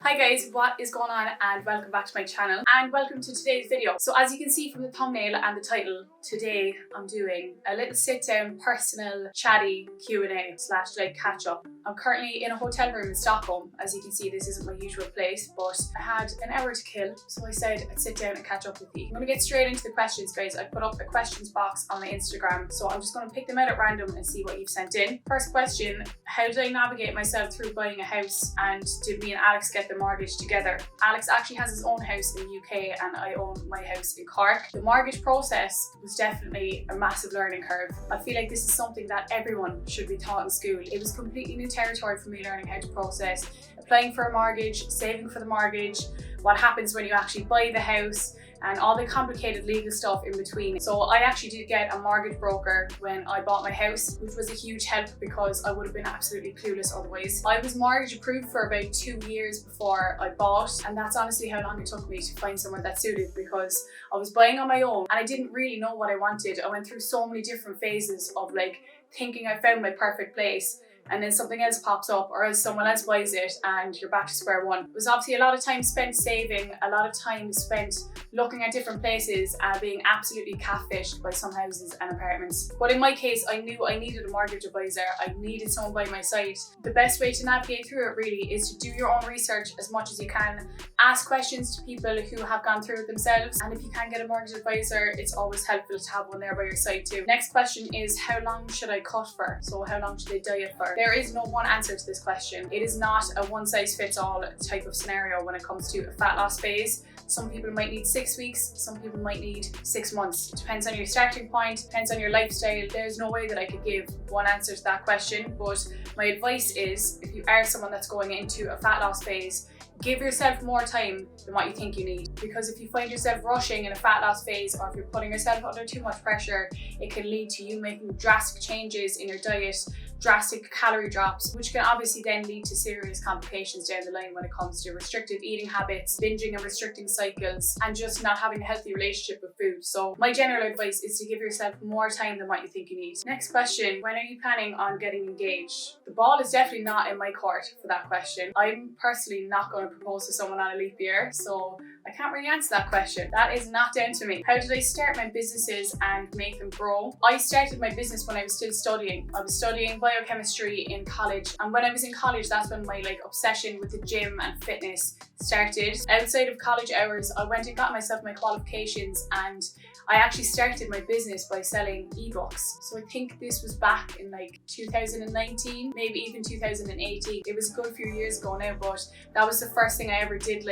Hi guys, what is going on and welcome back to my channel and welcome to today's video. So as you can see from the thumbnail and the title, today I'm doing a little sit down personal chatty Q&A slash catch up. I'm currently in a hotel room in Stockholm. As you can see, this isn't my usual place, but I had an hour to kill, so I said I'd sit down and catch up with you. I'm going to get straight into the questions, guys. I put up a questions box on my Instagram, so I'm just going to pick them out at random and see what you've sent in. First question: how did I navigate myself through buying a house, and did me and Alex get the mortgage together? Alex actually has his own house in the UK and I own my house in Cork. The mortgage process was definitely a massive learning curve. I feel like this is something that everyone should be taught in school. It was completely new territory for me, learning how to process applying for a mortgage, saving for the mortgage, what happens when you actually buy the house, and all the complicated legal stuff in between. So I actually did get a mortgage broker when I bought my house, which was a huge help because I would have been absolutely clueless otherwise. I was mortgage approved for about 2 years before I bought, and that's honestly how long it took me to find somewhere that suited, because I was buying on my own and I didn't really know what I wanted. I went through so many different phases of thinking I found my perfect place, and then something else pops up or else someone else buys it and you're back to square one. It was obviously a lot of time spent saving, a lot of time spent looking at different places and being absolutely catfished by some houses and apartments. But in my case, I knew I needed a mortgage advisor. I needed someone by my side. The best way to navigate through it really is to do your own research as much as you can. Ask questions to people who have gone through it themselves, and if you can get a mortgage advisor, it's always helpful to have one there by your side too. Next question is: how long should I cut for? So how long should they diet for? There is no one answer to this question. It is not a one size fits all type of scenario when it comes to a fat loss phase. Some people might need 6 weeks, some people might need 6 months. It depends on your starting point, depends on your lifestyle. There's no way that I could give one answer to that question, but my advice is, if you are someone that's going into a fat loss phase, give yourself more time than what you think you need. Because if you find yourself rushing in a fat loss phase, or if you're putting yourself under too much pressure, it can lead to you making drastic changes in your diet, drastic calorie drops, which can obviously then lead to serious complications down the line when it comes to restrictive eating habits, binging and restricting cycles, and just not having a healthy relationship with food. So my general advice is to give yourself more time than what you think you need. Next question: when are you planning on getting engaged? The ball is definitely not in my court for that question. I'm personally not going to propose to someone on a leap year, so I can't really answer that question. That is not down to me. How did I start my businesses and make them grow? I started my business when I was still studying. I was studying biochemistry in college, and when I was in college, that's when my obsession with the gym and fitness started. Outside of college hours, I went and got myself my qualifications, and I actually started my business by selling ebooks. So I think this was back in 2019, maybe even 2018. It was a good few years ago now, but that was the first thing I ever did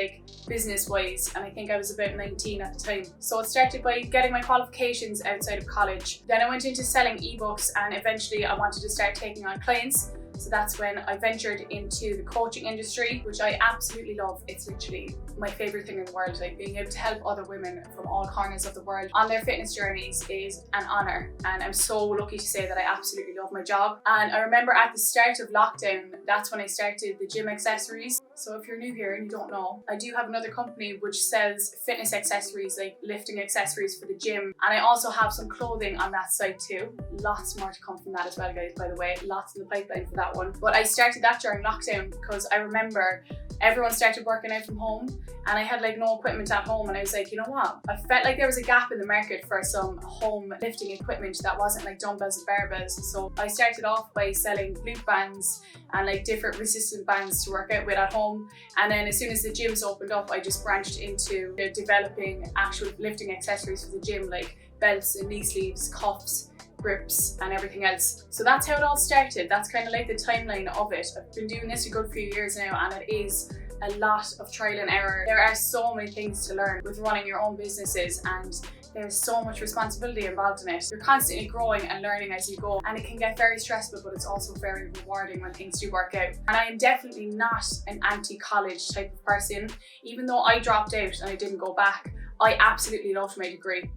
business wise, and I think I was about 19 at the time. So it started by getting my qualifications outside of college. Then I went into selling ebooks, and eventually I wanted to start taking on clients. So that's when I ventured into the coaching industry, which I absolutely love. It's literally my favorite thing in the world. Being able to help other women from all corners of the world on their fitness journeys is an honor. And I'm so lucky to say that I absolutely love my job. And I remember at the start of lockdown, that's when I started the gym accessories. So if you're new here and you don't know, I do have another company which sells fitness accessories, lifting accessories for the gym. And I also have some clothing on that site too. Lots more to come from that as well, guys, by the way. Lots in the pipeline for that one. But I started that during lockdown because I remember everyone started working out from home, and I had no equipment at home, and I was like, you know what? I felt like there was a gap in the market for some home lifting equipment that wasn't dumbbells and barbells. So I started off by selling glute bands and different resistant bands to work out with at home. And then as soon as the gyms opened up, I just branched into developing actual lifting accessories for the gym, like belts and knee sleeves, cuffs, grips, and everything else. So that's how it all started. That's kind of the timeline of it. I've been doing this a good few years now, and it is a lot of trial and error. There are so many things to learn with running your own businesses, and there's so much responsibility involved in it. You're constantly growing and learning as you go, and it can get very stressful, but it's also very rewarding when things do work out. And I am definitely not an anti-college type of person. Even though I dropped out and I didn't go back, I absolutely loved my degree.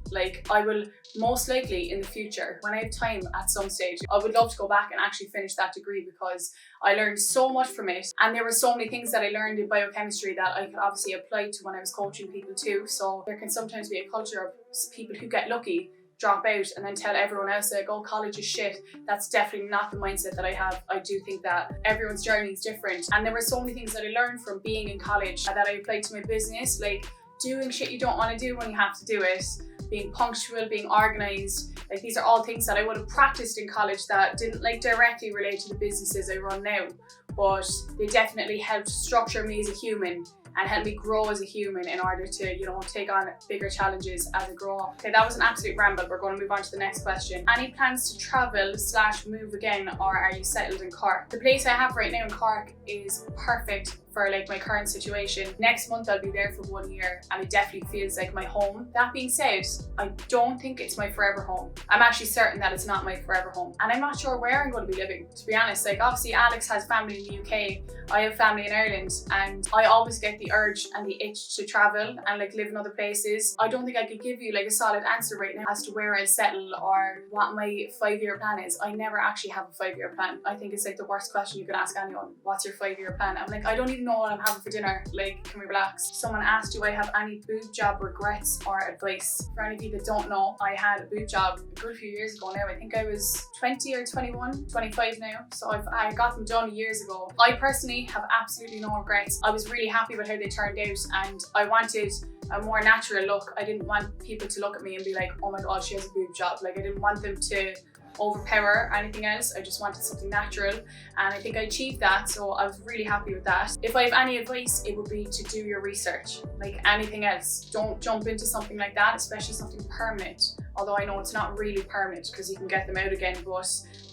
I will most likely in the future, when I have time at some stage, I would love to go back and actually finish that degree, because I learned so much from it. And there were so many things that I learned in biochemistry that I could obviously apply to when I was coaching people too. So there can sometimes be a culture of people who get lucky drop out and then tell everyone else like, oh, college is shit. That's definitely not the mindset that I have. I do think that everyone's journey is different. And there were so many things that I learned from being in college that I applied to my business, like doing shit you don't want to do when you have to do it, being punctual, being organized. Like these are all things that I would have practiced in college that didn't like directly relate to the businesses I run now, but they definitely helped structure me as a human and help me grow as a human in order to, you know, take on bigger challenges as I grow up. Okay, that was an absolute ramble. We're going to move on to the next question. Any plans to travel / move again, or are you settled in Cork? The place I have right now in Cork is perfect for like my current situation. Next month I'll be there for 1 year and it definitely feels like my home. That being said, I don't think it's my forever home. I'm actually certain that it's not my forever home, and I'm not sure where I'm going to be living, to be honest. Like obviously Alex has family in the UK, I have family in Ireland, and I always get the urge and the itch to travel and like live in other places. I don't think I could give you like a solid answer right now as to where I'll settle or what my 5-year plan is. I never actually have a 5-year plan. I think it's like the worst question you could ask anyone. What's your 5-year plan? I'm like, I don't even know what I'm having for dinner. Like, can we relax? Someone asked, do I have any boob job regrets or advice? For any of you that don't know, I had a boob job a good few years ago now. I think I was 20 or 21, 25 now. So I got them done years ago. I personally have absolutely no regrets. I was really happy with how they turned out, and I wanted a more natural look. I didn't want people to look at me and be like, oh my god, she has a boob job. Like I didn't want them to overpower anything else. I just wanted something natural, and I think I achieved that, so I was really happy with that. If I have any advice, it would be to do your research. Like anything else, don't jump into something like that, especially something permanent. Although I know it's not really permanent because you can get them out again, but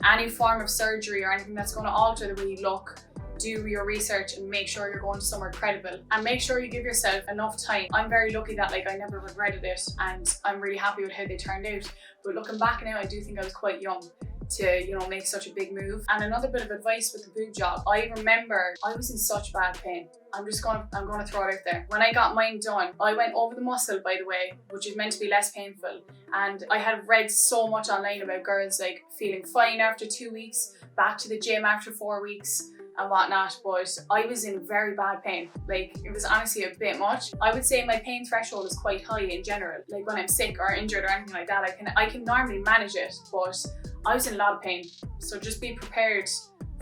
any form of surgery or anything that's going to alter the way you look, do your research and make sure you're going to somewhere credible, and make sure you give yourself enough time. I'm very lucky that like I never regretted it, and I'm really happy with how they turned out. But looking back now, I do think I was quite young to, you know, make such a big move. And another bit of advice with the boob job, I remember I was in such bad pain. I'm gonna throw it out there. When I got mine done, I went over the muscle, by the way, which is meant to be less painful. And I had read so much online about girls like feeling fine after 2 weeks, back to the gym after 4 weeks and whatnot, but I was in very bad pain. Like it was honestly a bit much. I would say my pain threshold is quite high in general. Like when I'm sick or injured or anything like that, I can normally manage it, but I was in a lot of pain. So just be prepared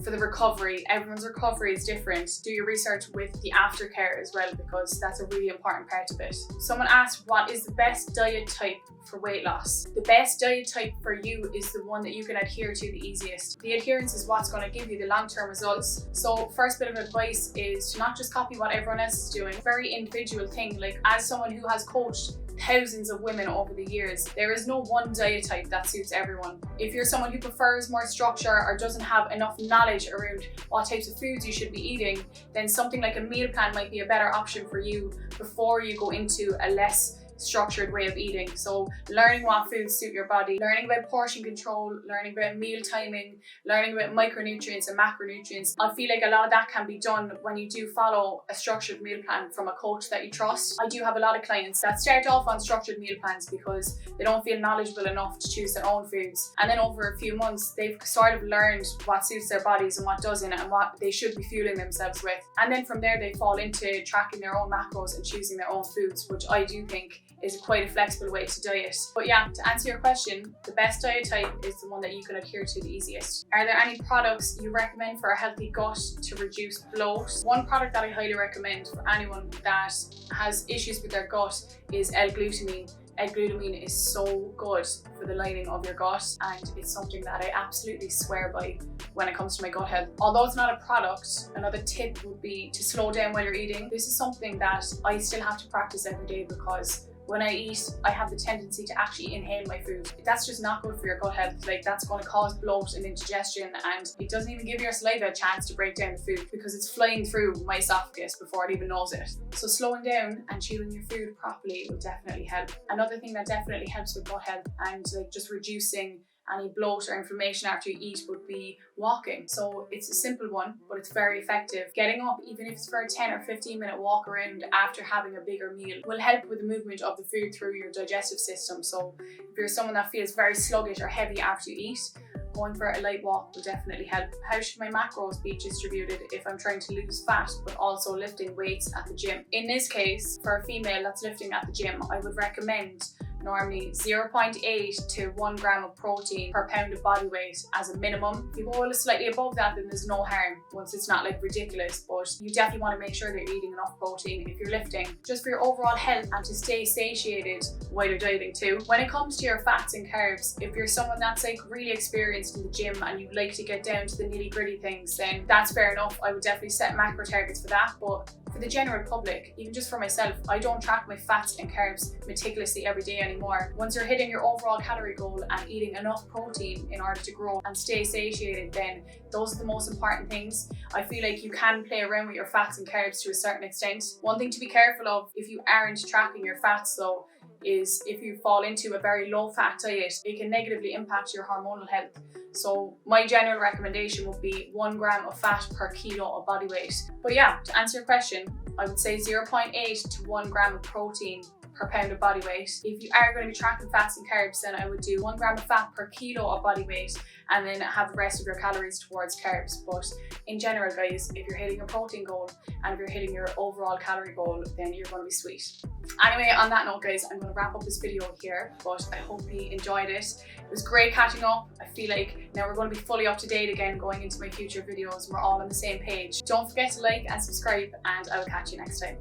for the recovery. Everyone's recovery is different. Do your research with the aftercare as well, because that's a really important part of it. Someone asked, what is the best diet type for weight loss? The best diet type for you is the one that you can adhere to the easiest. The adherence is what's going to give you the long-term results. So first bit of advice is to not just copy what everyone else is doing. Very individual thing. Like as someone who has coached thousands of women over the years, there is no one diet type that suits everyone. If you're someone who prefers more structure or doesn't have enough knowledge around what types of foods you should be eating, then something like a meal plan might be a better option for you before you go into a less structured way of eating. So learning what foods suit your body, learning about portion control, learning about meal timing, learning about micronutrients and macronutrients. I feel like a lot of that can be done when you do follow a structured meal plan from a coach that you trust. I do have a lot of clients that start off on structured meal plans because they don't feel knowledgeable enough to choose their own foods, and then over a few months they've sort of learned what suits their bodies and what doesn't, and what they should be fueling themselves with, and then from there they fall into tracking their own macros and choosing their own foods, which I do think is quite a flexible way to diet. But yeah, to answer your question, the best diet type is the one that you can adhere to the easiest. Are there any products you recommend for a healthy gut to reduce bloat? One product that I highly recommend for anyone that has issues with their gut is L-glutamine. L-glutamine is so good for the lining of your gut, and it's something that I absolutely swear by when it comes to my gut health. Although it's not a product, another tip would be to slow down while you're eating. This is something that I still have to practice every day, because when I eat, I have the tendency to actually inhale my food. That's just not good for your gut health. Like that's going to cause bloat and indigestion, and it doesn't even give your saliva a chance to break down the food because it's flying through my esophagus before it even knows it. So slowing down and chewing your food properly will definitely help. Another thing that definitely helps with gut health and like just reducing any bloat or inflammation after you eat would be walking. So it's a simple one, but it's very effective. Getting up, even if it's for a 10 or 15 minute walk around after having a bigger meal, will help with the movement of the food through your digestive system. So if you're someone that feels very sluggish or heavy after you eat, going for a light walk will definitely help. How should my macros be distributed if I'm trying to lose fat but also lifting weights at the gym? In this case, for a female that's lifting at the gym, I would recommend normally 0.8 to 1 gram of protein per pound of body weight as a minimum. If you go slightly above that, then there's no harm once it's not like ridiculous, but you definitely want to make sure that you're eating enough protein if you're lifting, just for your overall health and to stay satiated while you're dieting too. When it comes to your fats and carbs, if you're someone that's like really experienced in the gym and you like to get down to the nitty gritty things, then that's fair enough. I would definitely set macro targets for that, but for the general public, even just for myself, I don't track my fats and carbs meticulously every day anymore. Once you're hitting your overall calorie goal and eating enough protein in order to grow and stay satiated, then those are the most important things. I feel like you can play around with your fats and carbs to a certain extent. One thing to be careful of if you aren't tracking your fats though, is if you fall into a very low fat diet, it can negatively impact your hormonal health. So my general recommendation would be 1 gram of fat per kilo of body weight. But yeah, to answer your question, I would say 0.8 to 1 gram of protein per pound of body weight. If you are going to be tracking fats and carbs, then I would do 1 gram of fat per kilo of body weight and then have the rest of your calories towards carbs. But in general, guys, if you're hitting your protein goal and if you're hitting your overall calorie goal, then you're going to be sweet. Anyway, on that note, guys, I'm going to wrap up this video here, but I hope you enjoyed it. It was great catching up. I feel like now we're going to be fully up to date again going into my future videos. We're all on the same page. Don't forget to like and subscribe, and I will catch you next time.